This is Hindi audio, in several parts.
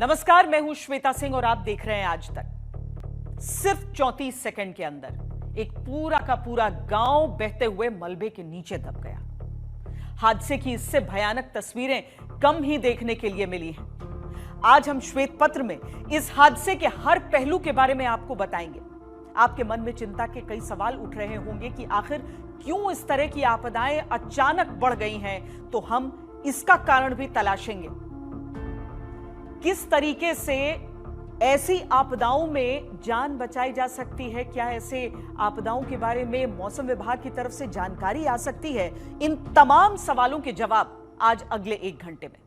नमस्कार, मैं हूं श्वेता सिंह और आप देख रहे हैं आज तक। सिर्फ 34 सेकंड के अंदर एक पूरा का पूरा गांव बहते हुए मलबे के नीचे दब गया। हादसे की इससे भयानक तस्वीरें कम ही देखने के लिए मिली हैं। आज हम श्वेत पत्र में इस हादसे के हर पहलू के बारे में आपको बताएंगे। आपके मन में चिंता के कई सवाल उठ रहे होंगे कि आखिर क्यों इस तरह की आपदाएं अचानक बढ़ गई हैं, तो हम इसका कारण भी तलाशेंगे। किस तरीके से ऐसी आपदाओं में जान बचाई जा सकती है, क्या ऐसे आपदाओं के बारे में मौसम विभाग की तरफ से जानकारी आ सकती है, इन तमाम सवालों के जवाब आज अगले 1 घंटे में।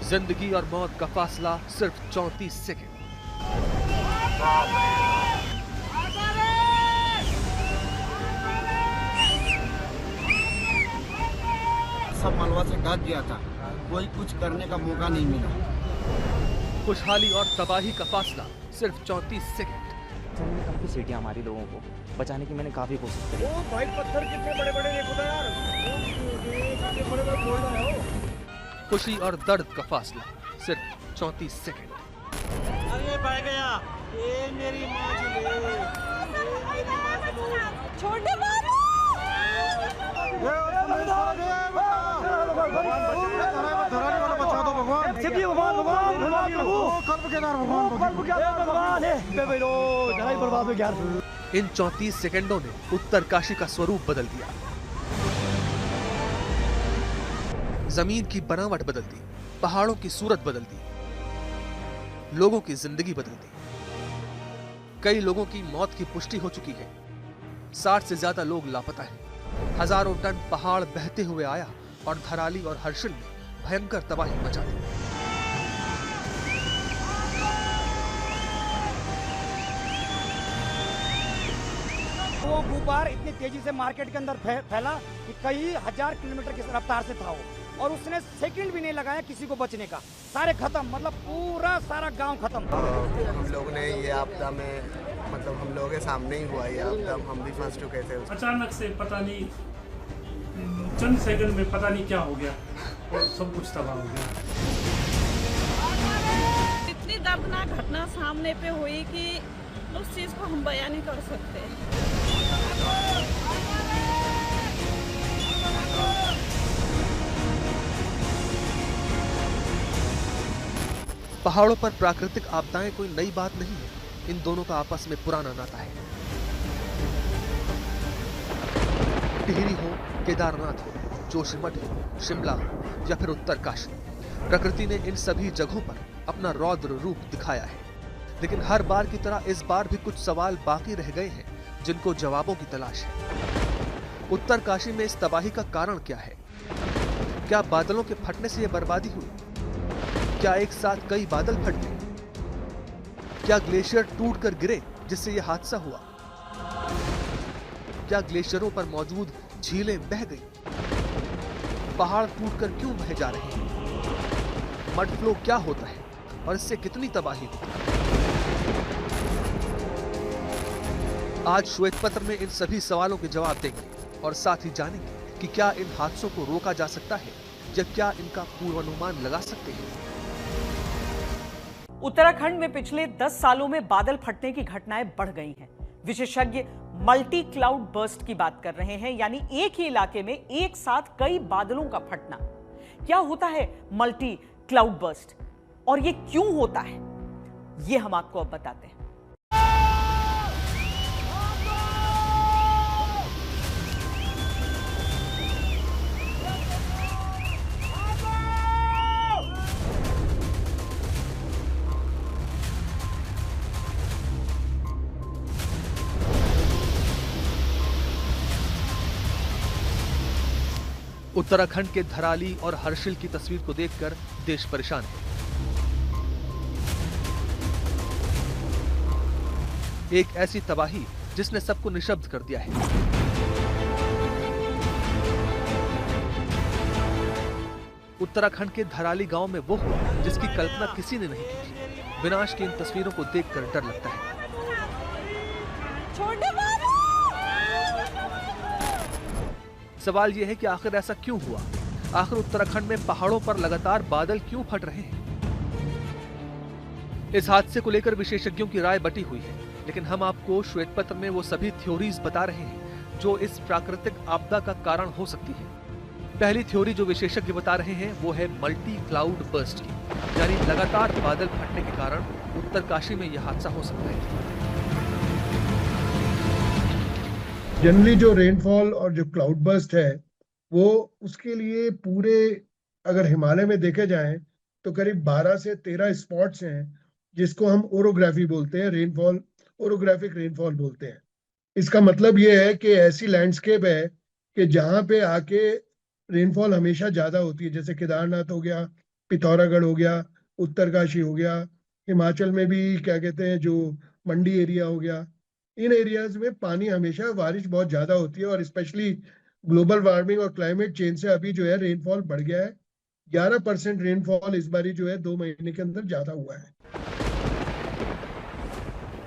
जिंदगी और मौत का फासला सिर्फ 34 सेकंड। सब मलबा से ढक गया था, कोई कुछ करने का मौका नहीं मिला। खुशहाली और तबाही का फासला सिर्फ 34 सेकंड। मैंने काफी सीटियां मारी लोगों को बचाने की, मैंने काफी कोशिश करी। ओ भाई, पत्थर कितने बड़े-बड़े देखो तो यार, कितने बड़े-बड़े फोड़ रहे हो। खुशी और दर्द का फासला सिर्फ 34 सेकंड। अरे बह गया, ये मेरी माँ जी ले, ये मेरी माँ जी लो। छोटे बाबू, इन 34 सेकंडों ने उत्तरकाशी का स्वरूप बदल दिया। जमीन की बनावट बदल दी, पहाड़ों की सूरत बदल दी, लोगों की जिंदगी बदल दी। कई लोगों की मौत की पुष्टि हो चुकी है। 60 से ज्यादा लोग लापता हैं। हजारों टन पहाड़ बहते हुए आया और धराली और हर्षिल में भयंकर तबाही मचा दी। वो गुब्बार इतनी तेजी से मार्केट के अंदर फैला कि कई हजार किलोमीटर की रफ्तार से था वो, और उसने सेकंड भी नहीं लगाया किसी को बचने का। सारे खत्म, मतलब पूरा सारा गांव खत्म। हम लोग ने ये आपदा में, मतलब हम लोगों के सामने ही हुआ ये आपदा, हम भी फंस चुके थे। अचानक से पता नहीं चंद सेकंड में पता नहीं क्या हो गया और सब कुछ तबाह हो गया। इतनी दर्दनाक घटना सामने पे हुई कि उस चीज को हम बयान नहीं कर सकते। पहाड़ों पर प्राकृतिक आपदाएं कोई नई बात नहीं है। इन दोनों का आपस में पुराना नाता है। टिहरी हो, केदारनाथ हो, जोशीमठ हो, शिमला हो या फिर उत्तरकाशी, प्रकृति ने इन सभी जगहों पर अपना रौद्र रूप दिखाया है। लेकिन हर बार की तरह इस बार भी कुछ सवाल बाकी रह गए हैं जिनको जवाबों की तलाश है। उत्तरकाशी में इस तबाही का कारण क्या है? क्या बादलों के फटने से यह बर्बादी हुई? क्या एक साथ कई बादल फट गए? क्या ग्लेशियर टूटकर गिरे जिससे यह हादसा हुआ? क्या ग्लेशियरों पर मौजूद झीलें बह गई? पहाड़ टूटकर क्यों बहे जा रहे हैं? मड फ्लो क्या होता है और इससे कितनी तबाही होती है? आज श्वेत पत्र में इन सभी सवालों के जवाब देंगे और साथ ही जानेंगे कि क्या इन हादसों को रोका जा सकता है या क्या इनका पूर्वानुमान लगा सकते हैं। उत्तराखंड में पिछले 10 सालों में बादल फटने की घटनाएं बढ़ गई हैं। विशेषज्ञ मल्टी क्लाउड बर्स्ट की बात कर रहे हैं, यानी एक ही इलाके में एक साथ कई बादलों का फटना। क्या होता है मल्टी क्लाउड बर्स्ट और ये क्यों होता है, ये हम आपको अब बताते हैं। उत्तराखंड के धराली और हर्षिल की तस्वीर को देखकर देश परेशान है। एक ऐसी तबाही जिसने सबको निशब्द कर दिया है। उत्तराखंड के धराली गांव में वो हुआ जिसकी कल्पना किसी ने नहीं की थी। विनाश की इन तस्वीरों को देखकर डर लगता है। सवाल यह है कि आखिर ऐसा क्यों हुआ? आखिर उत्तराखंड में पहाड़ों पर लगातार बादल क्यों फट रहे हैं? इस हादसे को लेकर विशेषज्ञों की राय बटी हुई है, लेकिन हम आपको श्वेत पत्र में वो सभी थ्योरीज बता रहे हैं जो इस प्राकृतिक आपदा का कारण हो सकती है। पहली थ्योरी जो विशेषज्ञ बता रहे हैं वो है मल्टी क्लाउड बर्स्ट की, यानी लगातार बादल फटने के कारण उत्तरकाशी में यह हादसा हो सकता है। जनरली जो रेनफॉल और जो क्लाउड बर्स्ट है वो उसके लिए पूरे अगर हिमालय में देखे जाएं तो करीब 12 से 13 स्पॉट्स हैं जिसको हम ओरोग्राफी बोलते हैं, रेनफॉल ओरोग्राफिक रेनफॉल बोलते हैं। इसका मतलब ये है कि ऐसी लैंडस्केप है कि जहाँ पे आके रेनफॉल हमेशा ज्यादा होती है, जैसे केदारनाथ हो गया, पिथौरागढ़ हो गया, उत्तरकाशी हो गया, हिमाचल में भी क्या कहते हैं जो मंडी एरिया हो गया, इन एरियाज में पानी हमेशा बारिश बहुत ज्यादा होती है और स्पेशली ग्लोबल वार्मिंग और क्लाइमेट चेंज से अभी जो है रेनफॉल बढ़ गया है। 11% रेनफॉल इस बारी जो है 2 महीने के अंदर ज्यादा हुआ है।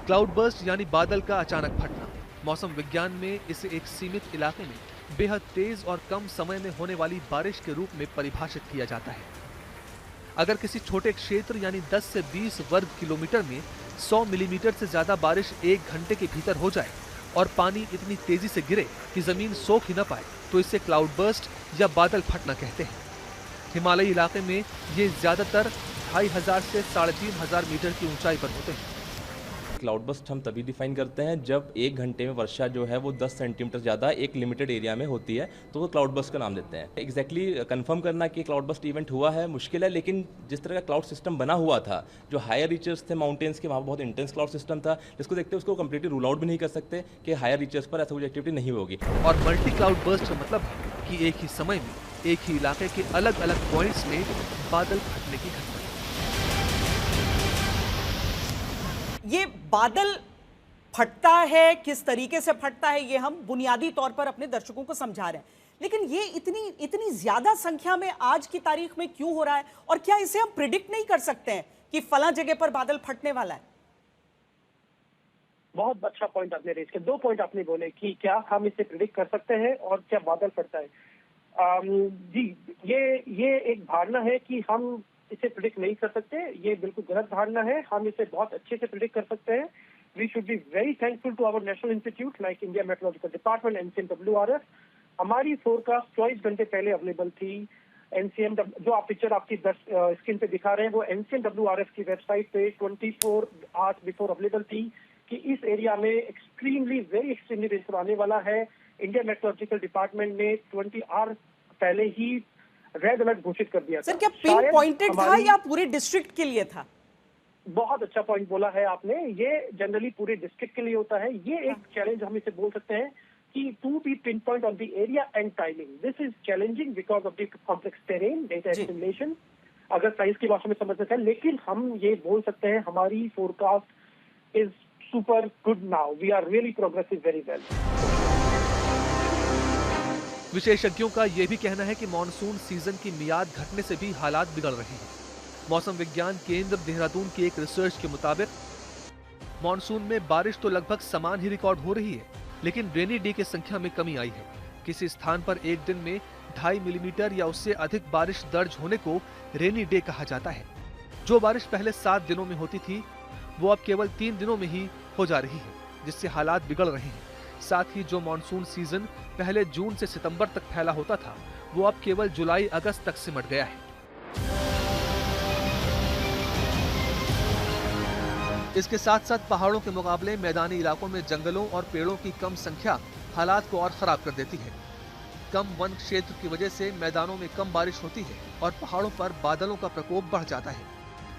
क्लाउड बर्स्ट यानी बादल का अचानक फटना। मौसम विज्ञान में इसे एक सीमित इलाके में बेहद तेज और कम समय में होने वाली बारिश के रूप में परिभाषित किया जाता है। अगर किसी छोटे क्षेत्र यानी 10 से 20 वर्ग किलोमीटर में 100 मिलीमीटर से ज्यादा बारिश 1 घंटे के भीतर हो जाए और पानी इतनी तेजी से गिरे कि जमीन सोख ही न पाए तो इसे क्लाउड बर्स्ट या बादल फटना कहते हैं। हिमालयी इलाके में ये ज्यादातर 2500 से 3500 मीटर की ऊंचाई पर होते हैं। क्लाउड बस्ट हम तभी डिफाइन करते हैं जब 1 घंटे में वर्षा जो है वो 10 सेंटीमीटर ज़्यादा एक लिमिटेड एरिया में होती है, तो वो क्लाउड बस्ट का नाम देते हैं। एग्जैक्टली कंफर्म करना कि क्लाउड बस्ट इवेंट हुआ है मुश्किल है, लेकिन जिस तरह का क्लाउड सिस्टम बना हुआ था, जो हायर रीचर्स थे माउंटेन्स के, वहाँ बहुत इंटेंस क्लाउड सिस्टम था, जिसको देखते उसको कम्प्लीटली रूल आउट भी नहीं कर सकते कि हायर रीचर्स पर ऐसा कुछ एक्टिविटी नहीं होगी। और मल्टी क्लाउड बर्स्ट का मतलब है कि एक ही समय में एक ही इलाके के अलग अलग पॉइंट्स में बादल फटने की घटना। ये बादल फटता है, किस तरीके से फटता है, ये हम बुनियादी तौर पर अपने दर्शकों को समझा रहे हैं, लेकिन ये इतनी ज्यादा संख्या में आज की तारीख में क्यों हो रहा है? और क्या इसे हम प्रिडिक्ट नहीं कर सकते हैं कि फला जगह पर बादल फटने वाला है? बहुत अच्छा पॉइंट आपने रेज किया। 2 पॉइंट आपने बोले कि क्या हम इसे प्रिडिक्ट कर सकते हैं और क्या बादल फटता है। जी, ये एक धारणा है कि हम इसे प्रिडिक्ट नहीं कर सकते, ये बिल्कुल गलत धारणा है। हम इसे बहुत अच्छे से प्रिडिक्ट कर सकते हैं। We should be very thankful to our national institute like India Meteorological Department, NCMWRF. हमारी फोरकास्ट 24 घंटे पहले अवेलेबल थी। NCM जो आप पिक्चर आपकी स्क्रीन पे दिखा रहे हैं वो NCMWRF की वेबसाइट पे 24 आवर्स बिफोर अवेलेबल थी कि इस एरिया में वेरी एक्सट्रीमली रेनफॉल आने वाला है। इंडिया मेट्रोलॉजिकल डिपार्टमेंट ने 20 आवर्स पहले ही रेड अलर्ट घोषित कर दिया। सर, क्या पिन पॉइंटेड था या पूरे डिस्ट्रिक्ट के लिए था? बहुत अच्छा पॉइंट बोला है आपने। ये जनरली पूरे डिस्ट्रिक्ट के लिए होता है। ये एक चैलेंज हम इसे बोल सकते हैं कि to be pin point on the area and timing, this is challenging because of the complex terrain, data estimation, अगर साइंस की भाषा में समझ सकते हैं। लेकिन हम ये बोल सकते हैं हमारी forecast is super good now. We are really progressive very well. विशेषज्ञों का यह भी कहना है कि मॉनसून सीजन की मियाद घटने से भी हालात बिगड़ रहे हैं। मौसम विज्ञान केंद्र देहरादून की एक रिसर्च के मुताबिक मॉनसून में बारिश तो लगभग समान ही रिकॉर्ड हो रही है, लेकिन रेनी डे की संख्या में कमी आई है। किसी स्थान पर एक दिन में 2.5 मिलीमीटर या उससे अधिक बारिश दर्ज होने को रेनी डे कहा जाता है। जो बारिश पहले 7 दिनों में होती थी वो अब केवल 3 दिनों में ही हो जा रही है, जिससे हालात बिगड़ रहे हैं। साथ ही जो मॉनसून सीजन पहले जून से सितंबर तक फैला होता था वो अब केवल जुलाई अगस्त तक सिमट गया है। इसके साथ साथ पहाड़ों के मुकाबले मैदानी इलाकों में जंगलों और पेड़ों की कम संख्या हालात को और खराब कर देती है। कम वन क्षेत्र की वजह से मैदानों में कम बारिश होती है और पहाड़ों पर बादलों का प्रकोप बढ़ जाता है।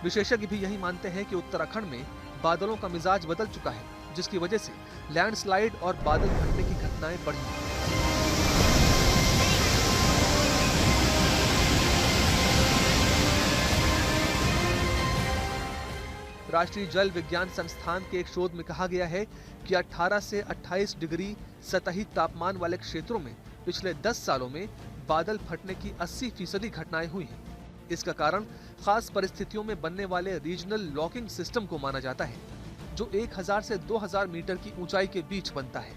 विशेषज्ञ भी यही मानते हैं कि उत्तराखंड में बादलों का मिजाज बदल चुका है, जिसकी वजह से लैंडस्लाइड और बादल फटने की घटनाएं बढ़ी हैं। राष्ट्रीय जल विज्ञान संस्थान के एक शोध में कहा गया है कि 18 से 28 डिग्री सतही तापमान वाले क्षेत्रों में पिछले 10 सालों में बादल फटने की 80% घटनाएं हुई हैं। इसका कारण खास परिस्थितियों में बनने वाले रीजनल लॉकिंग सिस्टम को माना जाता है, जो 1000 से 2000 मीटर की ऊंचाई के बीच बनता है।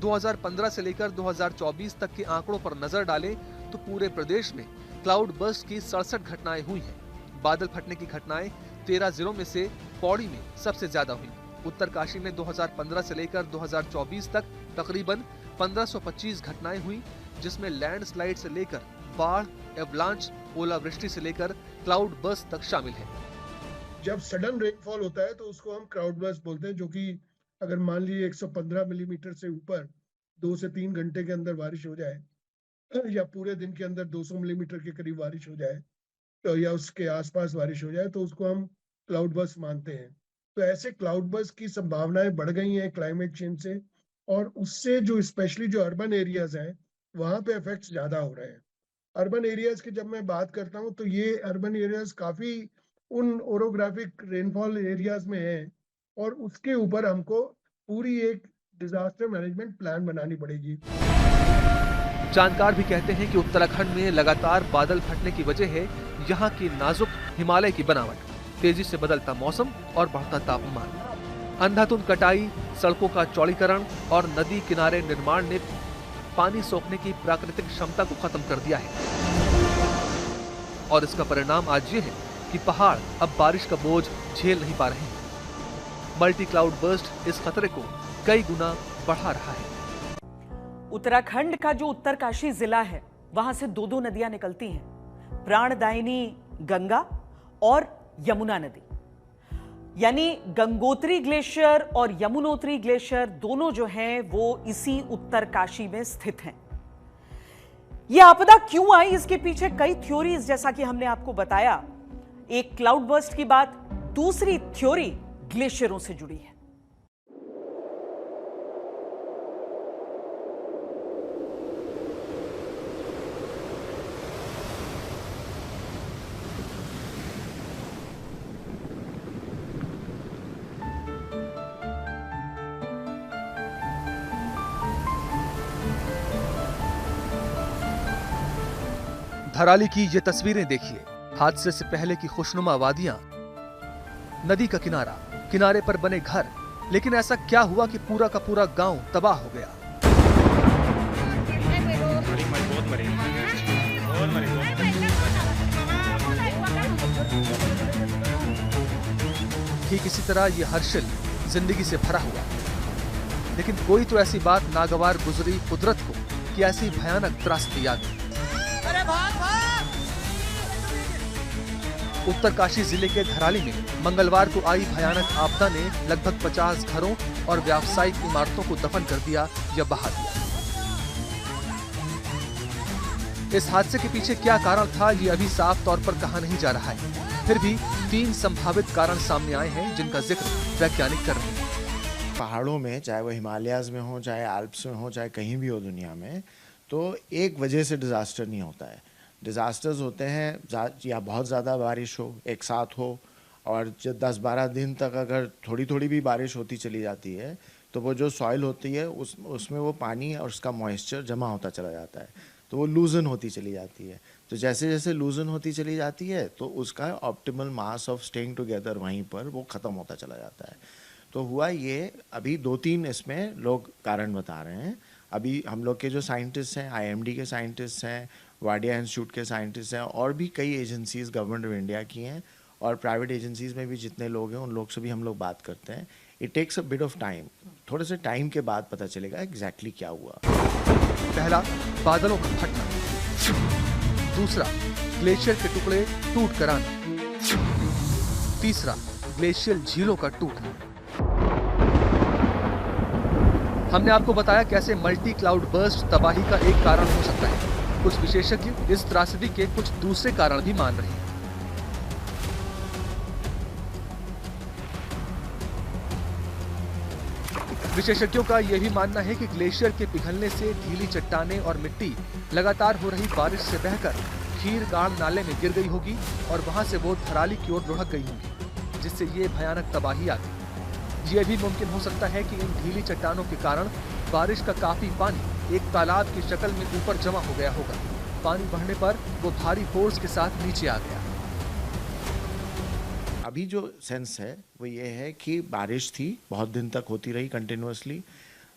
2015 से लेकर 2024 तक के आंकड़ों पर नजर डालें तो पूरे प्रदेश में क्लाउड बर्स्ट की 67 घटनाएं हुई हैं। बादल फटने की घटनाएं 13 जिलों में से पौड़ी में सबसे ज्यादा हुई। उत्तरकाशी में 2015 से लेकर 2024 तक तकरीबन 1525 घटनाएं हुई, जिसमें लैंडस्लाइड से लेकर बाढ़, एवलांच, ओलावृष्टि से लेकर क्लाउड बर्स्ट तक शामिल है। जब सडन रेनफॉल होता है तो उसको हम क्लाउड बर्स्ट बोलते हैं, जो कि अगर मान लीजिए 115 मिलीमीटर से ऊपर 2 से 3 घंटे के अंदर बारिश हो जाए या पूरे दिन के अंदर 200 मिलीमीटर के करीब बारिश हो जाए तो या उसके आसपास बारिश हो जाए तो उसको हम क्लाउड बर्स्ट मानते हैं। तो ऐसे क्लाउड बर्स्ट की संभावनाएं बढ़ गई हैं क्लाइमेट चेंज से, और उससे जो स्पेशली जो अर्बन एरियाज हैं वहां पे इफेक्ट्स ज्यादा हो रहे हैं। अर्बन एरियाज की जब मैं बात करता हूं तो ये अर्बन एरियाज काफी उन ओरोग्राफिक रेनफॉल एरियाज में हैं, और उसके ऊपर हमको पूरी एक डिजास्टर मैनेजमेंट प्लान बनानी पड़ेगी। जानकार भी कहते हैं कि उत्तराखंड में लगातार बादल फटने की वजह है यहाँ की नाजुक हिमालय की बनावट, तेजी से बदलता मौसम और बढ़ता तापमान। अंधाधुंध कटाई, सड़कों का चौड़ीकरण और नदी किनारे निर्माण ने पानी सोखने की प्राकृतिक क्षमता को खत्म कर दिया है, और इसका परिणाम आज ये है कि पहाड़ अब बारिश का बोझ झेल नहीं पा रहे हैं। मल्टी क्लाउड बर्स्ट इस खतरे को कई गुना बढ़ा रहा है। उत्तराखंड का जो उत्तरकाशी जिला है, वहां से 2 नदियां निकलती हैं, प्राणदायिनी गंगा और यमुना नदी। यानी गंगोत्री ग्लेशियर और यमुनोत्री ग्लेशियर दोनों जो हैं वो इसी उत्तरकाशी में स्थित हैं। यह आपदा क्यों आई, इसके पीछे कई थ्योरीज, जैसा कि हमने आपको बताया। एक क्लाउड बर्स्ट की बात, दूसरी थ्योरी ग्लेशियरों से जुड़ी है। धराली की ये तस्वीरें देखिए। हादसे से पहले की खुशनुमा वादियां, नदी का किनारा, किनारे पर बने घर, लेकिन ऐसा क्या हुआ कि पूरा का पूरा गांव तबाह हो गया। ठीक इसी तरह ये हर्षिल जिंदगी से भरा हुआ, लेकिन कोई तो ऐसी बात नागवार गुजरी कुदरत को कि ऐसी भयानक त्रासदी आ गई। उत्तरकाशी जिले के धराली में मंगलवार को आई भयानक आपदा ने लगभग 50 घरों और व्यावसायिक इमारतों को दफन कर दिया या बहा दिया। इस हादसे के पीछे क्या कारण था, ये अभी साफ तौर पर कहा नहीं जा रहा है। फिर भी 3 संभावित कारण सामने आए हैं, जिनका जिक्र वैज्ञानिक कर रहे हैं। पहाड़ों में, चाहे वो हिमालयाज में हो, चाहे एल्प्स में हो, चाहे कहीं भी हो दुनिया में, तो एक वजह से डिजास्टर नहीं होता है। डिज़ास्टर्स होते हैं या बहुत ज़्यादा बारिश हो, एक साथ हो, और जब 10-12 दिन तक अगर थोड़ी थोड़ी भी बारिश होती चली जाती है तो वो जो सॉइल होती है उसमें वो पानी और उसका मॉइस्चर जमा होता चला जाता है, तो वो लूजन होती चली जाती है। तो जैसे जैसे लूजन होती चली जाती है तो उसका optimal mass of staying together वहीं पर वो ख़त्म होता चला जाता है। तो हुआ ये, अभी 2-3 इसमें लोग कारण बता रहे हैं। अभी हम लोग के जो साइंटिस्ट हैं, IMD के साइंटिस्ट हैं, वाडिया इंस्टीट्यूट के साइंटिस्ट हैं, और भी कई एजेंसीज गवर्नमेंट ऑफ इंडिया की हैं, और प्राइवेट एजेंसीज में भी जितने लोग हैं उन लोग से भी हम लोग बात करते हैं। It takes a bit of time, थोड़े से टाइम के बाद पता चलेगा एग्जैक्टली क्या हुआ। पहला, बादलों का फटना। दूसरा, ग्लेशियर के टुकड़े टूट कर आना। तीसरा, ग्लेशियल झीलों का टूटना। हमने आपको बताया कैसे मल्टी क्लाउड बर्स्ट तबाही का एक कारण हो सकता है। कुछ विशेषज्ञ इस त्रासदी के कुछ दूसरे कारण भी मान रहे हैं। विशेषज्ञों का यह भी मानना है कि ग्लेशियर के पिघलने से ढीली चट्टानें और मिट्टी लगातार हो रही बारिश से बहकर खीर गाड़ नाले में गिर गई होगी और वहां से वो धराली की ओर लुढ़क गई होगी। जिससे ये भयानक तबाही आ गई। ये भी मुमकिन हो सकता है कि इन ढीली चट्टानों के कारण बारिश का काफी पानी एक तालाब की शक्ल में ऊपर जमा हो गया होगा। पानी बढ़ने पर वो भारी फोर्स के साथ नीचे आ गया। अभी जो सेंस है वो ये है कि बारिश थी, बहुत दिन तक होती रही कंटिन्यूअसली।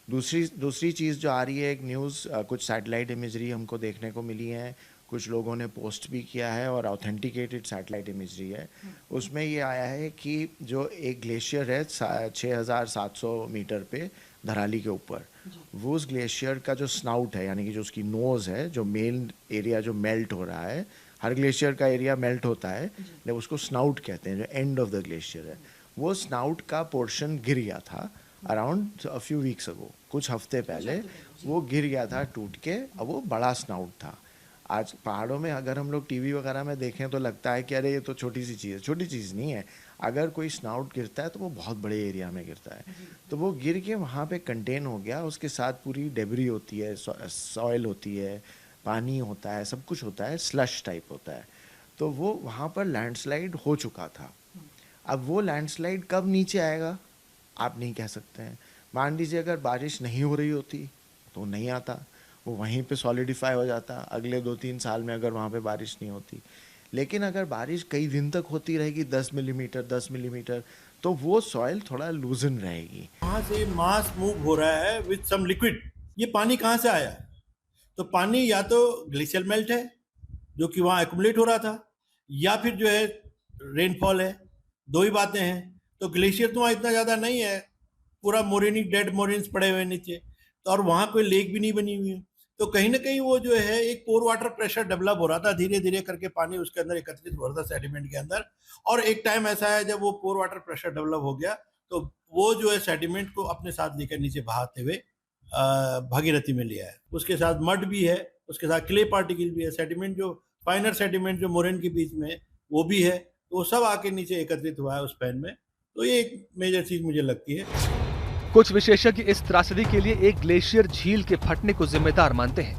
दूसरी चीज़ जो आ रही है, एक न्यूज़, कुछ सैटेलाइट इमेजरी हमको देखने को मिली है, कुछ लोगों ने पोस्ट भी किया है और ऑथेंटिकेटेड सैटेलाइट इमेजरी है। उसमें ये आया है कि जो एक ग्लेशियर है 6700 मीटर पे धराली के ऊपर, वो उस ग्लेशियर का जो स्नाउट है, यानी कि जो उसकी नोज़ है, जो मेन एरिया जो मेल्ट हो रहा है, हर ग्लेशियर का एरिया मेल्ट होता है, लेकिन उसको स्नाउट कहते हैं, जो एंड ऑफ द ग्लेशियर है, वो स्नाउट का पोर्शन गिर गया था around a few weeks ago, कुछ हफ्ते पहले वो गिर गया था टूट के। अब वो बड़ा स्नाउट था। आज पहाड़ों में अगर हम लोग टीवी वगैरह में देखें तो लगता है कि अरे ये तो छोटी सी चीज़ है। छोटी चीज़ नहीं है। अगर कोई स्नाउट गिरता है तो वो बहुत बड़े एरिया में गिरता है। तो वो गिर के वहाँ पे कंटेन हो गया, उसके साथ पूरी डेबरी होती है, सॉइल होती है, पानी होता है, सब कुछ होता है, स्लश टाइप होता है। तो वो वहाँ पर लैंडस्लाइड हो चुका था। अब वो लैंडस्लाइड कब नीचे आएगा आप नहीं कह सकते हैं। मान लीजिए अगर बारिश नहीं हो रही होती तो नहीं आता, वो वहीं पे सॉलिडिफाई हो जाता अगले 2-3 साल में, अगर वहाँ पे बारिश नहीं होती। लेकिन अगर बारिश कई दिन तक होती रहेगी 10 मिलीमीटर, तो वो सॉइल थोड़ा लूजन रहेगी। वहाँ से मास मूव हो रहा है विद सम लिक्विड। ये पानी कहाँ से आया? तो पानी या तो ग्लेशियर मेल्ट है जो कि वहाँ एक्यूमुलेट हो रहा था, या फिर जो है रेनफॉल है। दो ही बातें हैं। तो ग्लेशियर तो वहाँ इतना ज़्यादा नहीं है, पूरा मोरेनिक डेड मोरेन्स पड़े हुए नीचे, तो और वहाँ कोई लेक भी नहीं बनी हुई है। तो कहीं ना कहीं वो जो है एक पोर वाटर प्रेशर डेवलप हो रहा था, धीरे धीरे करके पानी उसके अंदर एकत्रित हो रहा था सेडिमेंट के अंदर। और एक टाइम ऐसा है जब वो पोर वाटर प्रेशर डेवलप हो गया तो वो जो है सेडिमेंट को अपने साथ लेकर नीचे बहाते हुए भागीरथी में लिया है। उसके साथ मड भी है, उसके साथ क्ले पार्टिकल भी है, सेडिमेंट जो फाइनर सेडिमेंट जो मोरेन के बीच में वो भी है, तो वो सब आके नीचे एकत्रित हुआ है उस पैन में। तो ये एक मेजर चीज मुझे लगती है। कुछ विशेषज्ञ इस त्रासदी के लिए एक ग्लेशियर झील के फटने को जिम्मेदार मानते हैं,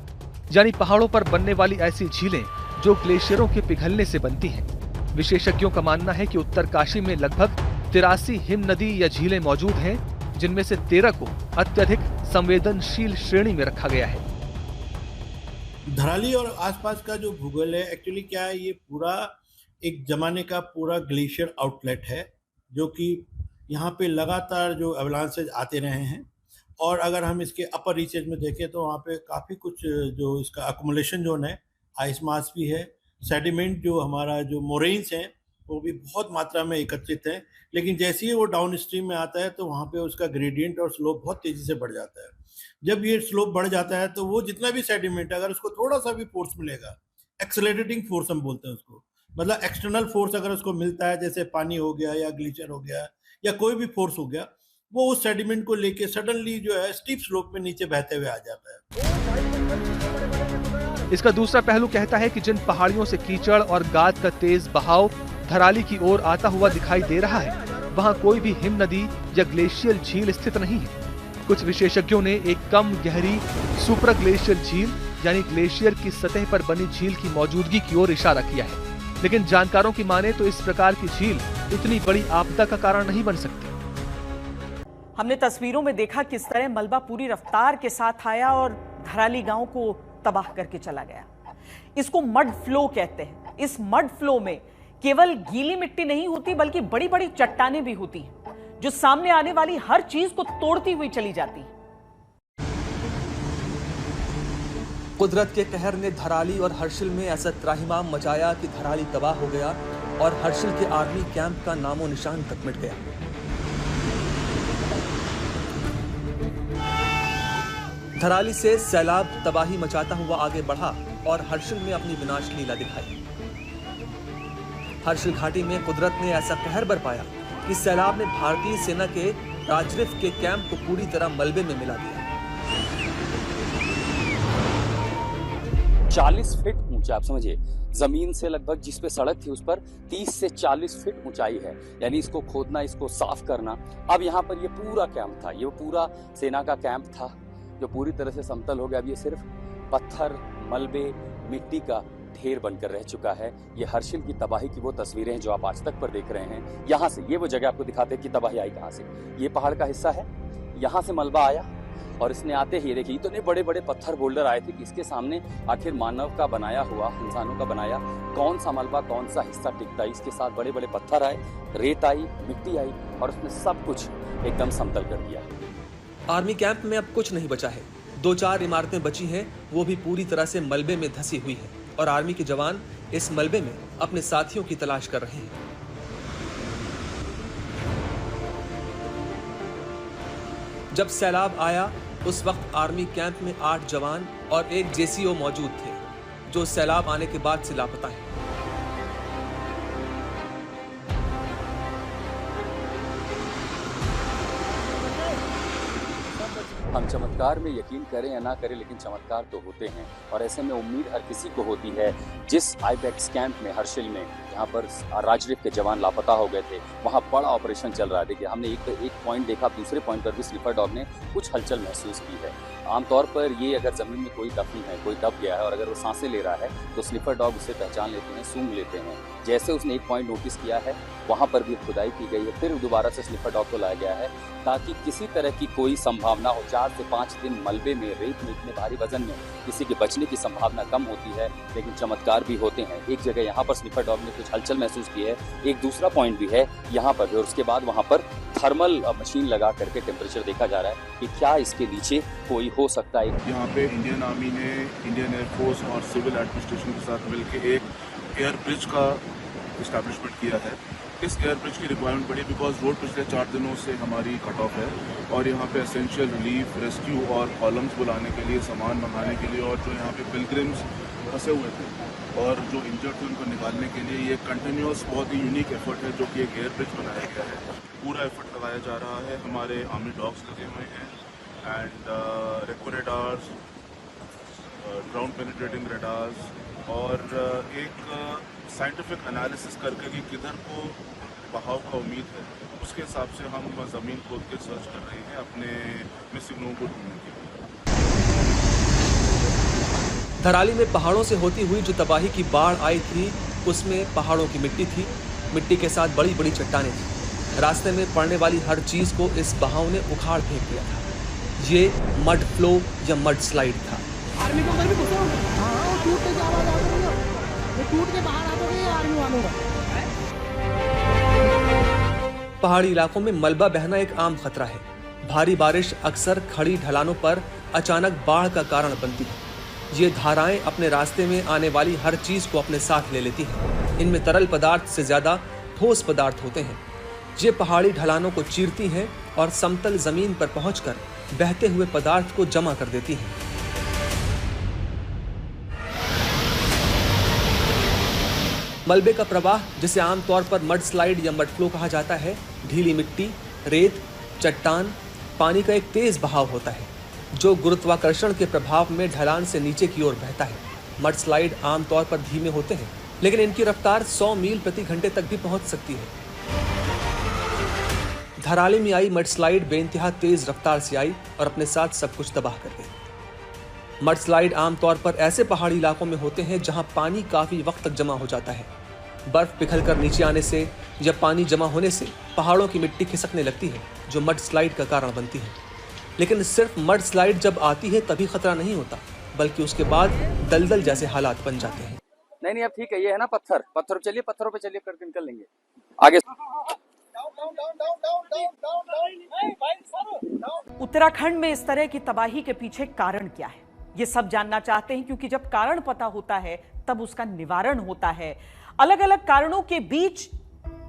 यानी पहाड़ों पर बनने वाली ऐसी झीलें जो ग्लेशियरों के पिघलने से बनती हैं। विशेषज्ञों का मानना है कि उत्तरकाशी में लगभग 83 हिम नदी या झीलें मौजूद हैं, जिनमें से 13 को अत्यधिक संवेदनशील श्रेणी में रखा गया है। धराली और आसपास का जो भूगोल है, एक्चुअली क्या है, ये पूरा एक जमाने का पूरा ग्लेशियर आउटलेट है, जो कि यहाँ पे लगातार जो एवलांसेज आते रहे हैं। और अगर हम इसके अपर रीचेज में देखें तो वहाँ पे काफ़ी कुछ जो इसका अकोमोलेशन जोन है, आइस मास भी है, सेडिमेंट जो हमारा जो मोरेन्स हैं वो भी बहुत मात्रा में एकत्रित है। लेकिन जैसे ही वो डाउन स्ट्रीम में आता है तो वहाँ पे उसका ग्रेडियंट और स्लोप बहुत तेज़ी से बढ़ जाता है। जब ये स्लोप बढ़ जाता है तो वो जितना भी सेडिमेंट, अगर उसको थोड़ा सा भी फोर्स मिलेगा, एक्सेलरेटिंग फोर्स हम बोलते हैं उसको, मतलब एक्सटर्नल फोर्स अगर उसको मिलता है, जैसे पानी हो गया या ग्लेशियर हो गया या कोई भी फोर्स हो गया, वो उस सेडिमेंट को लेके सडनली जो है स्टीप स्लोप में नीचे बहते हुए आ जाता है। इसका दूसरा पहलू कहता है कि जिन पहाड़ियों से कीचड़ और गाद का तेज बहाव धराली की ओर आता हुआ दिखाई दे रहा है, वहां कोई भी हिम नदी या ग्लेशियल झील स्थित नहीं है। कुछ विशेषज्ञों ने एक कम गहरी सुपर ग्लेशियल झील यानी ग्लेशियर की सतह पर बनी झील की मौजूदगी की ओर इशारा किया है, लेकिन जानकारों की माने तो इस प्रकार की झील इतनी बड़ी आपदा का कारण नहीं बन सकती। हमने तस्वीरों में देखा किस तरह मलबा पूरी रफ्तार के साथ आया और धराली गांव को तबाह करके चला गया। इसको मड फ्लो कहते हैं। इस मड फ्लो में केवल गीली मिट्टी नहीं होती बल्कि बड़ी बड़ी चट्टानें भी होती हैं, जो सामने आने वाली हर चीज को तोड़ती हुई चली जाती है। कुदरत के कहर ने धराली और हर्षिल में ऐसा त्राहिमाम मचाया कि धराली तबाह हो गया और हर्षिल के आर्मी कैंप का नामो निशान तक मिट गया। धराली से सैलाब तबाही मचाता हुआ आगे बढ़ा और हर्षिल में अपनी विनाश लीला दिखाई। हर्षिल घाटी में कुदरत ने ऐसा कहर बरपाया कि सैलाब ने भारतीय सेना के राजरिफ के कैंप को पूरी तरह मलबे में मिला दिया। 40 फीट ऊंचा, आप समझिए, जमीन से लगभग जिस पे सड़क थी उस पर 30 से 40 फीट ऊंचाई है। यानी इसको खोदना, इसको साफ करना। अब यहाँ पर ये पूरा कैंप था, ये पूरा सेना का कैंप था जो पूरी तरह से समतल हो गया। अब ये सिर्फ पत्थर, मलबे, मिट्टी का ढेर बनकर रह चुका है। ये हर्षिल की तबाही की वो तस्वीरें हैं जो आप आज तक पर देख रहे हैं। यहाँ से ये वो जगह आपको दिखाते हैं कि तबाही आई कहाँ से। ये पहाड़ का हिस्सा है, यहाँ से मलबा आया और इसने आते ही देखिए इतने बड़े बड़े पत्थर बोल्डर आए थे कि इसके सामने आखिर मानव का बनाया हुआ, इंसानों का बनाया कौन सा मलबा, कौन सा हिस्सा टिकता है। इसके साथ बड़े बड़े पत्थर आए, रेत आई, मिट्टी आई और उसने सब कुछ एकदम समतल कर दिया। आर्मी कैंप में अब कुछ नहीं बचा है। 2-4 इमारतें बची हैं, वो भी पूरी तरह से मलबे में धंसी हुई है और आर्मी के जवान इस मलबे में अपने साथियों की तलाश कर रहे हैं। जब सैलाब आया उस वक्त आर्मी कैंप में 8 जवान और 1 जेसीओ मौजूद थे, जो सैलाब आने के बाद से लापता हैं। हम चमत्कार में यकीन करें या ना करें, लेकिन चमत्कार तो होते हैं और ऐसे में उम्मीद हर किसी को होती है। जिस आईबैक्स कैंप में हर्षिल में जहाँ पर राजरीफ के जवान लापता हो गए थे, वहाँ बड़ा ऑपरेशन चल रहा है। देखिए हमने एक पॉइंट देखा, दूसरे पॉइंट पर भी स्लीपर डॉग ने कुछ हलचल महसूस की है। आमतौर पर ये अगर ज़मीन में कोई दफन है, कोई दब गया है और अगर वो सांसें ले रहा है तो स्लीपर डॉग उसे पहचान लेते हैं, सूंघ लेते हैं। जैसे उसने एक पॉइंट नोटिस किया है, वहाँ पर भी खुदाई की गई है, फिर दोबारा से स्लीपर डॉग को लाया गया है ताकि किसी तरह की कोई संभावना हो। 4 से 5 दिन मलबे में, रेत में, इतने भारी वजन में किसी के बचने की संभावना कम होती है, लेकिन चमत्कार भी होते हैं। एक जगह यहाँ पर स्लीपर डॉग ने कुछ हलचल महसूस की है, एक दूसरा पॉइंट भी है यहाँ पर भी, और उसके बाद वहाँ पर थर्मल मशीन लगा करके टेम्परेचर देखा जा रहा है कि क्या इसके नीचे कोई हो सकता है। यहाँ पे इंडियन आर्मी ने इंडियन एयरफोर्स और सिविल एडमिनिस्ट्रेशन के साथ मिलकर एक एयर ब्रिज का इस्टेब्लिशमेंट किया है। इस एयर ब्रिज की रिक्वायरमेंट पड़ी बिकॉज रोड पिछले 4 दिनों से हमारी कट ऑफ है और यहाँ पे एसेंशियल रिलीफ, रेस्क्यू और कॉलम्स बुलाने के लिए, सामान मंगाने के लिए, और जो यहाँ पे पिलग्रिम्स फंसे हुए थे और जो इंजर्ड थे उनको निकालने के लिए ये कंटिन्यूस बहुत ही यूनिक एफर्ट है जो कि एक एयर ब्रिज बनाया गया है। पूरा एफर्ट लगाया जा रहा है, हमारे आर्मी डॉग्स लगे हुए हैं and radars, ground penetrating radars और एक साइंटिफिक एनालिसिस करके कि किधर को बहाव का उम्मीद है, उसके हिसाब से हम ज़मीन खोद के सर्च कर रहे हैं अपने मिसिंग लोगों को ढूंढने के लिए। धराली में पहाड़ों से होती हुई जो तबाही की बाढ़ आई थी, उसमें पहाड़ों की मिट्टी थी, मिट्टी के साथ बड़ी बड़ी चट्टानें थी। रास्ते में पड़ने वाली हर चीज को इस बहाव ने उखाड़ फेंक दिया था। ये मड फ्लो या मड स्लाइड था। आर्मी को भी घुसो, हाँ, टूटने की आवाज आ रही है, वो टूट के बाहर आ गई आर्मी वालों का। पहाड़ी इलाकों में मलबा बहना एक आम खतरा है। भारी बारिश अक्सर खड़ी ढलानों पर अचानक बाढ़ का कारण बनती है। ये धाराएं अपने रास्ते में आने वाली हर चीज को अपने साथ ले लेती हैं। इनमें तरल पदार्थ से ज्यादा ठोस पदार्थ होते हैं। ये पहाड़ी ढलानों को चीरती हैं और समतल जमीन पर पहुंचकर बहते हुए पदार्थ को जमा कर देती हैं। मलबे का प्रवाह, जिसे आमतौर पर मड स्लाइड या मड फ्लो कहा जाता है, ढीली मिट्टी, रेत, चट्टान, पानी का एक तेज बहाव होता है जो गुरुत्वाकर्षण के प्रभाव में ढलान से नीचे की ओर बहता है। मड स्लाइड आमतौर पर धीमे होते हैं, लेकिन इनकी रफ्तार 100 मील प्रति घंटे तक भी पहुंच सकती है। धराली में आई मड स्लाइड बेइंतहा तेज रफ्तार से आई और अपने साथ सब कुछ तबाह कर गई। मड स्लाइड आमतौर पर ऐसे पहाड़ी इलाकों में होते हैं जहां पानी काफी वक्त तक जमा हो जाता है। बर्फ पिघलकर नीचे आने से या पानी जमा होने से पहाड़ों की मिट्टी खिसकने लगती है, जो मड स्लाइड का कारण बनती है। लेकिन सिर्फ मड स्लाइड जब आती है तभी खतरा नहीं होता, बल्कि उसके बाद दलदल जैसे हालात बन जाते हैं। नहीं अब ठीक है, ये है ना पत्थर चलिए, पत्थरों पे चलिए, करके निकल लेंगे आगे। उत्तराखंड में इस तरह की तबाही के पीछे कारण क्या है, ये सब जानना चाहते हैं, क्योंकि जब कारण पता होता है तब उसका निवारण होता है। अलग अलग कारणों के बीच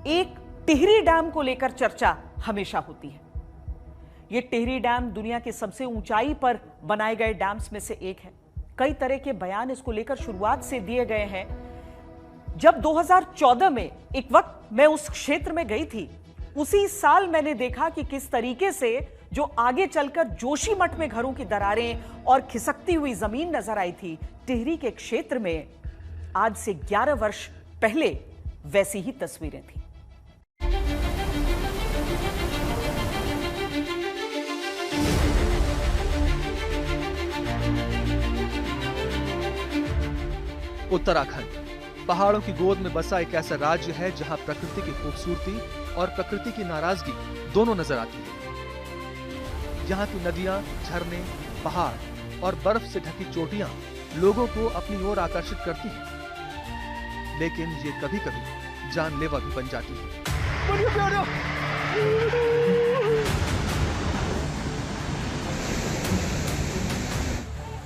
एक टिहरी डैम को लेकर चर्चा हमेशा होती है। यह टिहरी डैम दुनिया के सबसे ऊंचाई पर बनाए गए डैम्स में से एक है। कई तरह के बयान इसको लेकर शुरुआत से दिए गए हैं। जब 2014 में एक वक्त मैं उस क्षेत्र में गई थी, उसी साल मैंने देखा कि किस तरीके से जो आगे चलकर जोशीमठ में घरों की दरारें और खिसकती हुई जमीन नजर आई थी, टिहरी के क्षेत्र में आज से 11 वर्ष पहले वैसी ही तस्वीरें थी। उत्तराखंड पहाड़ों की गोद में बसा एक ऐसा राज्य है जहां प्रकृति की खूबसूरती और प्रकृति की नाराजगी दोनों नजर आती है। यहाँ की नदियां, झरने, पहाड़ और बर्फ से ढकी चोटियां लोगों को अपनी ओर आकर्षित करती हैं, लेकिन ये कभी-कभी जानलेवा भी बन जाती है।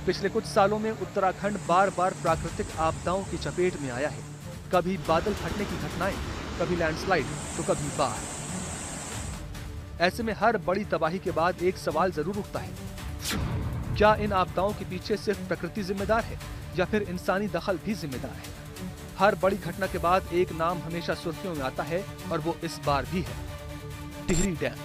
पिछले कुछ सालों में उत्तराखंड बार-बार प्राकृतिक आपदाओं की चपेट में आया है। कभी बादल फटने की घटनाएं, कभी लैंडस्लाइड, तो कभी बाढ़। ऐसे में हर बड़ी तबाही के बाद एक सवाल जरूर उठता है, क्या इन आपदाओं के पीछे सिर्फ प्रकृति जिम्मेदार है या फिर इंसानी दखल भी जिम्मेदार है? हर बड़ी घटना के बाद एक नाम हमेशा सुर्खियों में आता है और वो इस बार भी है, टिहरी डैम।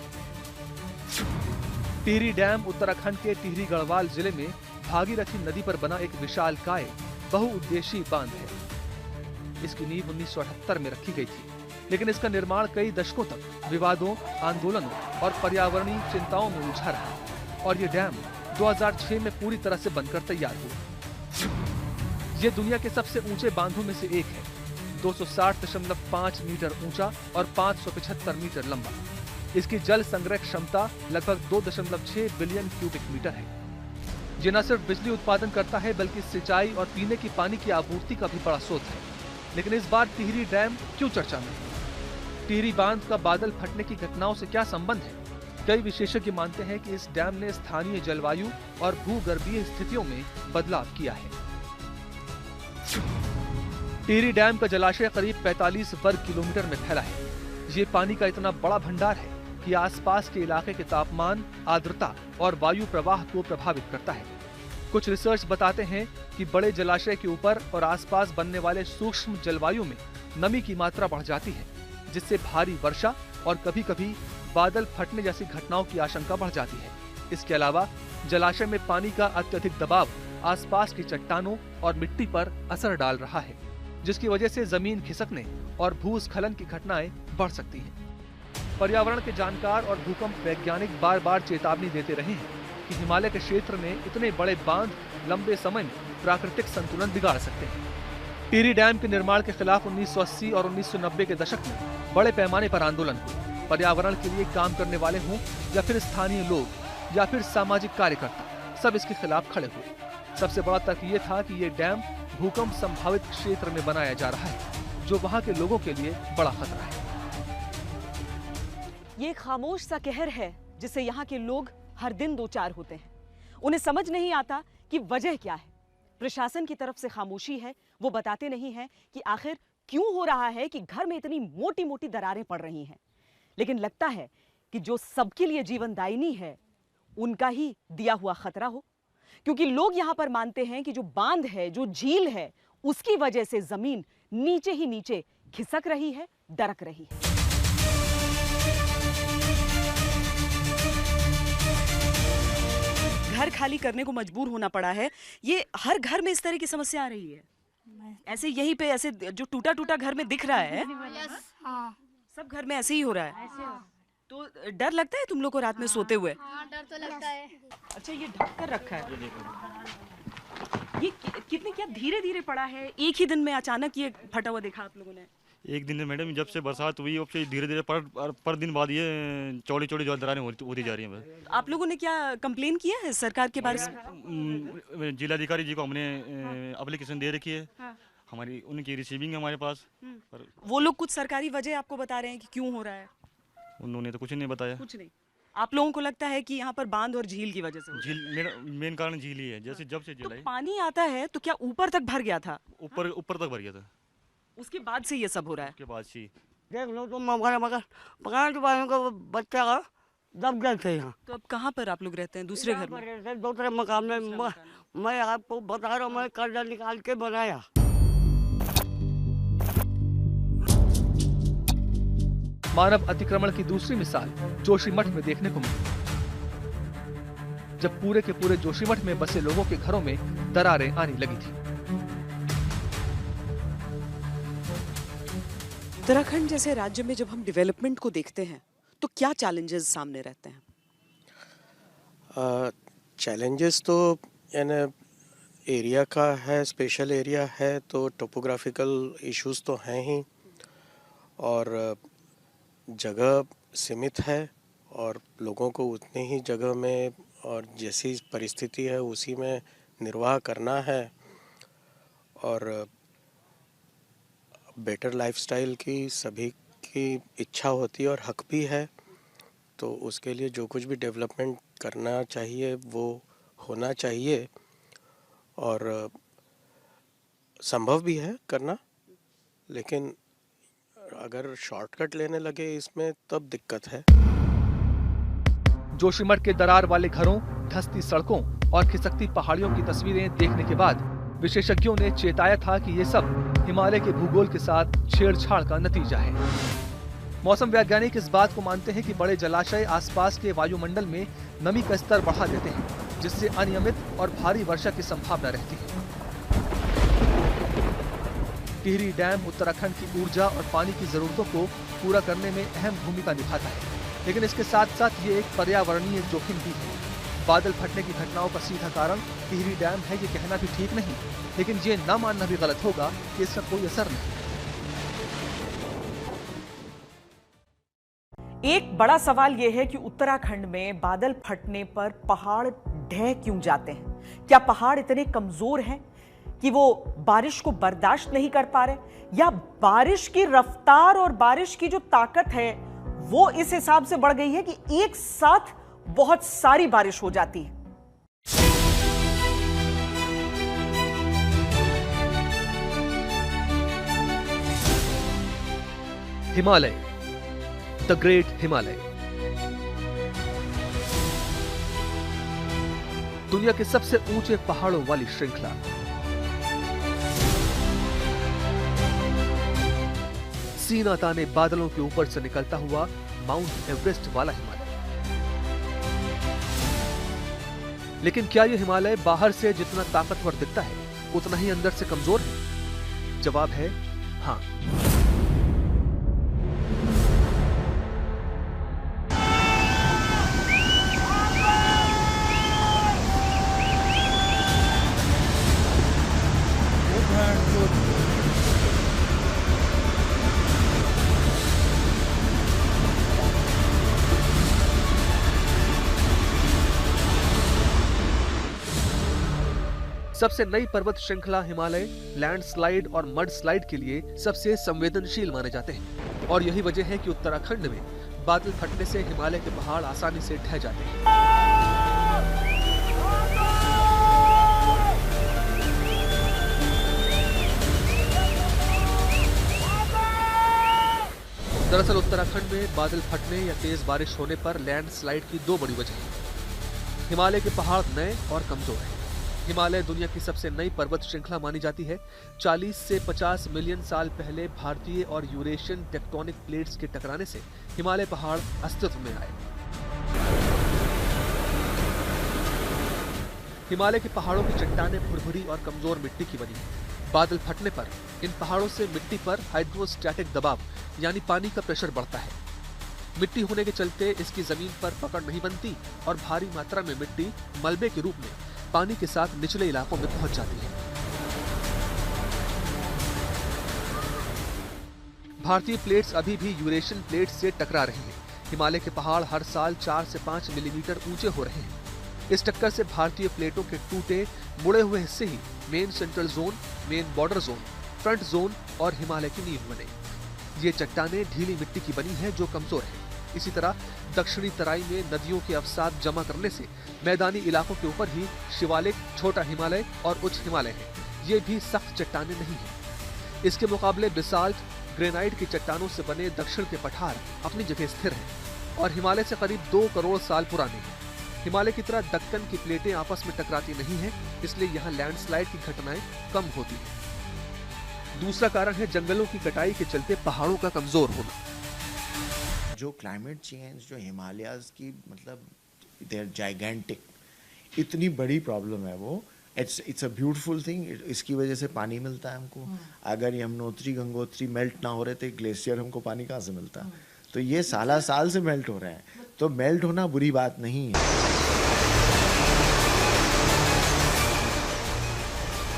टिहरी डैम उत्तराखंड के टिहरी गढ़वाल जिले में भागीरथी नदी पर बना एक विशालकाय बहुउद्देशीय बांध है। इसकी नींव 1978 में रखी गई थी, लेकिन इसका निर्माण कई दशकों तक विवादों, आंदोलनों और पर्यावरणीय चिंताओं में उलझा रहा और ये डैम 2006 में पूरी तरह से बनकर तैयार हुआ। ये दुनिया के सबसे ऊंचे बांधों में से एक है, 260.5 मीटर ऊंचा और 575 मीटर लंबा। इसकी जल संग्रह क्षमता लगभग 2.6 बिलियन क्यूबिक मीटर है। ये न सिर्फ बिजली उत्पादन करता है बल्कि सिंचाई और पीने की पानी की आपूर्ति का भी बड़ा स्रोत है। लेकिन इस बार टिहरी डैम क्यों चर्चा में? टिहरी बांध का बादल फटने की घटनाओं से क्या संबंध है? कई विशेषज्ञ मानते हैं कि इस डैम ने स्थानीय जलवायु और भूगर्भीय स्थितियों में बदलाव किया है। टिहरी डैम का जलाशय करीब 45 वर्ग किलोमीटर में फैला है। ये पानी का इतना बड़ा भंडार है कि आसपास के इलाके के तापमान, आर्द्रता और वायु प्रवाह को प्रभावित करता है। कुछ रिसर्च बताते हैं कि बड़े जलाशय के ऊपर और आसपास बनने वाले सूक्ष्म जलवायु में नमी की मात्रा बढ़ जाती है, जिससे भारी वर्षा और कभी-कभी बादल फटने जैसी घटनाओं की आशंका बढ़ जाती है। इसके अलावा जलाशय में पानी का अत्यधिक दबाव आसपास की चट्टानों और मिट्टी पर असर डाल रहा है, जिसकी वजह से जमीन खिसकने और भूस्खलन की घटनाएं बढ़ सकती हैं। पर्यावरण के जानकार और भूकंप वैज्ञानिक बार-बार चेतावनी देते रहे हैं कि हिमालय के क्षेत्र में इतने बड़े बांध लंबे समय में प्राकृतिक संतुलन बिगाड़ सकते हैं। टिहरी डैम के निर्माण के खिलाफ 1980 और 1990 के दशक में बड़े पैमाने पर आंदोलन हुए। पर्यावरण के लिए काम करने वाले हों या फिर स्थानीय लोग या फिर सामाजिक कार्यकर्ता, सब इसके खिलाफ खड़े हुए। सबसे बड़ा तर्क ये था कि ये डैम भूकंप संभावित क्षेत्र में बनाया जा रहा है, जो वहाँ के लोगों के लिए बड़ा खतरा है। ये एक खामोश सा कहर है जिसे यहाँ के लोग हर दिन दो चार होते हैं। उन्हें समझ नहीं आता कि वजह क्या है। प्रशासन की तरफ से खामोशी है, वो बताते नहीं हैं कि आखिर क्यों हो रहा है कि घर में इतनी मोटी मोटी दरारें पड़ रही हैं। लेकिन लगता है कि जो सबके लिए जीवनदायिनी है उनका ही दिया हुआ खतरा हो, क्योंकि लोग यहाँ पर मानते हैं कि जो बांध है, जो झील है, उसकी वजह से जमीन नीचे ही नीचे खिसक रही है, दरक रही है। घर खाली करने को मजबूर होना पड़ा है। ये हर घर में इस तरह की समस्या आ रही है। ऐसे यहीं पे ऐसे जो टूटा टूटा घर में दिख रहा है, सब घर में ऐसे ही हो रहा है। तो डर लगता है तुम लोग को रात में सोते हुए? डर तो लगता है। अच्छा, ये ढक कर रखा है। ये कितने क्या धीरे धीरे पड़ा है? एक ही दिन में अचानक ये फटा हुआ देखा आप लोगों ने? एक दिन मैडम, जब से बरसात हुई अब से धीरे धीरे पर दिन बाद ये चौड़ी चौड़ी जो दरारें होती जा रही हैं। आप लोगों ने क्या कंप्लेन किया है सरकार के बारे में? जिलाधिकारी जी को हमने एप्लीकेशन दे रखी है। हाँ। हमारी उनकी रिसीविंग है हमारे पास। पर वो लोग कुछ सरकारी वजह आपको बता रहे हैं कि क्यों हो रहा है? उन्होंने तो कुछ नहीं बताया। कुछ नहीं। आप लोगों को लगता है कि यहाँ पर बांध और झील की वजह से? झील मेन कारण झील ही है। जैसे जब से तो पानी आता है तो क्या ऊपर तक भर गया था? ऊपर तक भर गया था। उसके बाद से ये सब हो रहा है? उसके बाद से देख लो तो मकान के बच्चा का दब गए थे यहाँ। तो अब कहाँ पर आप लोग रहते हैं? दूसरे घर में? दूसरे मकान में। मैं आपको बता रहा हूँ, मैं कर्जा निकाल के बनाया। मानव अतिक्रमण की दूसरी मिसाल जोशीमठ में देखने को मिली, जब पूरे के पूरे जोशीमठ में बसे लोगों के घरों में दरारें आने लगी थी। उत्तराखंड जैसे राज्य में जब हम डेवलपमेंट को देखते हैं तो क्या चैलेंजेस सामने रहते हैं? चैलेंजेस तो यानी एरिया का है, स्पेशल एरिया है, तो टोपोग्राफिकल इश्यूज तो हैं ही, और जगह सीमित है और लोगों को उतनी ही जगह में और जैसी परिस्थिति है उसी में निर्वाह करना है, और बेटर लाइफस्टाइल की सभी की इच्छा होती है और हक भी है। तो उसके लिए जो कुछ भी डेवलपमेंट करना चाहिए वो होना चाहिए, और संभव भी है करना, लेकिन अगर शॉर्टकट लेने लगे इसमें तब दिक्कत है। जोशीमठ के दरार वाले घरों, धंसती सड़कों और खिसकती पहाड़ियों की तस्वीरें देखने के बाद विशेषज्ञों ने चेताया था कि ये सब हिमालय के भूगोल के साथ छेड़छाड़ का नतीजा है। मौसम वैज्ञानिक इस बात को मानते हैं कि बड़े जलाशय आसपास के वायुमंडल में नमी का स्तर बढ़ा देते हैं, जिससे अनियमित और भारी वर्षा की संभावना रहती है। टिहरी डैम उत्तराखंड की ऊर्जा और पानी की जरूरतों को पूरा करने में अहम भूमिका निभाता है, लेकिन इसके साथ साथ ये एक पर्यावरणीय जोखिम भी है। बादल फटने की घटनाओं का सीधा कारण टिहरी डैम है, ये कहना भी ठीक नहीं, लेकिन ये न मानना भी गलत होगा कि इसका कोई असर नहीं। एक बड़ा सवाल यह है कि उत्तराखंड में बादल फटने पर पहाड़ ढह क्यों जाते हैं? क्या पहाड़ इतने कमजोर हैं कि वो बारिश को बर्दाश्त नहीं कर पा रहे, या बारिश की रफ्तार और बारिश की जो ताकत है वो इस हिसाब से बढ़ गई है कि एक साथ बहुत सारी बारिश हो जाती है? हिमालय, द ग्रेट हिमालय, दुनिया के सबसे ऊंचे पहाड़ों वाली श्रृंखला। सीना ताने बादलों के ऊपर से निकलता हुआ माउंट एवरेस्ट वाला हिमालय। लेकिन क्या यह हिमालय बाहर से जितना ताकतवर दिखता है उतना ही अंदर से कमजोर है? जवाब है हां। सबसे नई पर्वत श्रृंखला हिमालय लैंडस्लाइड और मड स्लाइड के लिए सबसे संवेदनशील माने जाते हैं, और यही वजह है कि उत्तराखंड में बादल फटने से हिमालय के पहाड़ आसानी से ढह जाते हैं। दरअसल उत्तराखंड में बादल फटने या तेज बारिश होने पर लैंडस्लाइड की दो बड़ी वजह है। हिमालय के पहाड़ नए और कमजोर हैं। हिमालय दुनिया की सबसे नई पर्वत श्रृंखला मानी जाती है। 40 से 50 मिलियन साल पहले भारतीय और यूरेशियन टेक्टोनिक प्लेट्स के टकराने से हिमालय पहाड़ अस्तित्व में आए। हिमालय के पहाड़ों की चट्टानें भुरभुरी और कमजोर मिट्टी की बनी है। बादल फटने पर इन पहाड़ों से मिट्टी पर हाइड्रोस्टैटिक दबाव यानी पानी का प्रेशर बढ़ता है। मिट्टी होने के चलते इसकी जमीन पर पकड़ नहीं बनती और भारी मात्रा में मिट्टी मलबे के रूप में पानी के साथ निचले इलाकों में पहुंच जाती है। भारतीय प्लेट्स अभी भी यूरेशियन प्लेट्स से टकरा रही हैं। हिमालय के पहाड़ हर साल 4 से 5 मिलीमीटर ऊंचे हो रहे हैं। इस टक्कर से भारतीय प्लेटों के टूटे मुड़े हुए हिस्से ही main central zone, main border zone, front zone और हिमालय की नींव बने। ये चट्टानें ढीली मिट्टी की बनी है जो कमजोर है। इसी तरह दक्षिणी तराई में नदियों के अवसाद जमा करने से मैदानी इलाकों के ऊपर ही शिवालिक, छोटा हिमालय और उच्च हिमालय है। ये भी सख्त चट्टानें नहीं है। इसके मुकाबले बेसाल्ट, ग्रेनाइट की चट्टानों से बने दक्षिण के पठार अपनी जगह स्थिर हैं और हिमालय से करीब 2 करोड़ साल पुराने हैं। हिमालय की तरह दक्कन की प्लेटें आपस में टकराती नहीं है, इसलिए यहाँ लैंडस्लाइड की घटनाएं कम होती हैं। दूसरा कारण है जंगलों की कटाई के चलते पहाड़ों का कमजोर होना। जो क्लाइमेट चेंज, जो हिमालयाज की मतलब दे आर जाइगेंटिक, इतनी बड़ी प्रॉब्लम है वो। It's a beautiful thing. इसकी वजह से पानी मिलता है हमको। अगर यमुनोत्री, गंगोत्री मेल्ट ना हो रहे थे ग्लेशियर, हमको पानी कहाँ से मिलता? तो ये साल से मेल्ट हो रहे हैं, तो मेल्ट होना बुरी बात नहीं है।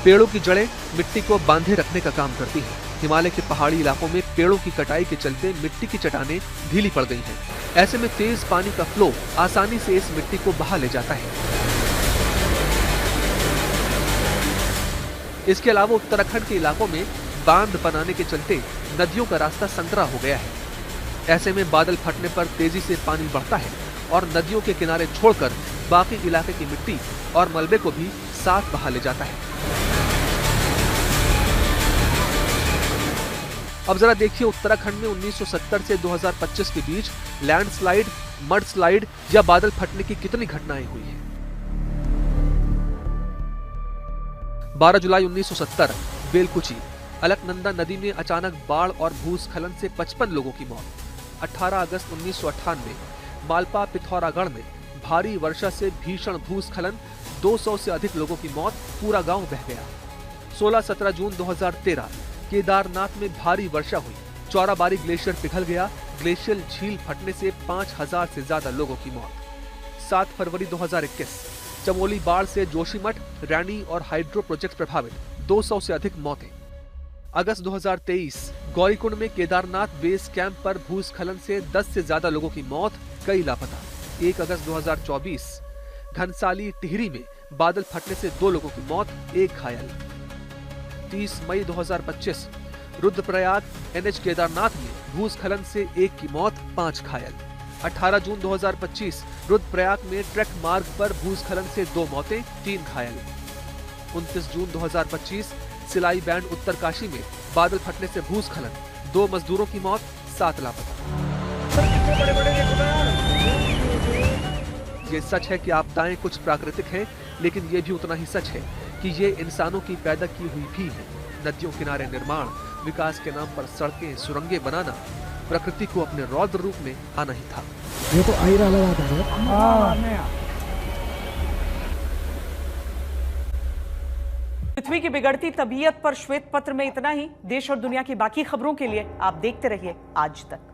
पेड़ों की जड़ें मिट्टी को बांधे रखने का काम करती हैं। हिमालय के पहाड़ी इलाकों में पेड़ों की कटाई के चलते मिट्टी की चट्टानें ढीली पड़ गई हैं। ऐसे में तेज पानी का फ्लो आसानी से इस मिट्टी को बहा ले जाता है। इसके अलावा उत्तराखंड के इलाकों में बांध बनाने के चलते नदियों का रास्ता संकरा हो गया है। ऐसे में बादल फटने पर तेजी से पानी बढ़ता है और नदियों के किनारे छोड़कर बाकी इलाके की मिट्टी और मलबे को भी साथ बहा ले जाता है। अब जरा देखिए उत्तराखंड में 1970 से 2025 के बीच लैंडस्लाइड, मड स्लाइड या बादल फटने की कितनी घटनाएं हुई हैं। 12 जुलाई 1970 बेलकुची, अलकनंदा नदी में अचानक बाढ़ और भूस्खलन से 55 लोगों की मौत। 18 अगस्त 1998 मालपा पिथौरागढ़ में भारी वर्षा से भीषण भूस्खलन, 200 से अधिक लोगों की मौत, पूरा गांव बह गया। 16-17 जून 2013 केदारनाथ में भारी वर्षा हुई, चौराबाड़ी ग्लेशियर पिघल गया, ग्लेशियल झील फटने से 5000 से ज्यादा लोगों की मौत। 7 फरवरी 2021 चमोली बाढ़ से जोशीमठ, रैनी और हाइड्रो प्रोजेक्ट प्रभावित, 200 से अधिक मौतें। अगस्त 2023 गौरीकुंड में केदारनाथ बेस कैंप पर भूस्खलन से 10 से ज्यादा लोगों की मौत, कई लापता। 1 अगस्त 2024 घनसाली टिहरी में बादल फटने से 2 लोगों की मौत, 1 घायल। 30 मई 2025 रुद्रप्रयाग NH केदारनाथ में भूस्खलन से 1 की मौत, 5 घायल। 18 जून 2025 रुद्रप्रयाग में ट्रैक मार्ग पर भूस्खलन से 2 मौतें, 3 घायल। 29 जून 2025 सिलाई बैंड उत्तरकाशी में बादल फटने से भूस्खलन, 2 मजदूरों की मौत, 7 लापता। ये सच है कि आपदाएं कुछ प्राकृतिक हैं, लेकिन ये भी उतना ही सच है कि ये इंसानों की पैदा की हुई भी है। नदियों किनारे निर्माण, विकास के नाम पर सड़कें, सुरंगें बनाना प्रकृति को अपने रौद्र रूप में आना ही था। ये तो आईरा लगा है। पृथ्वी की बिगड़ती तबीयत पर श्वेत पत्र में इतना ही। देश और दुनिया की बाकी खबरों के लिए आप देखते रहिए आज तक।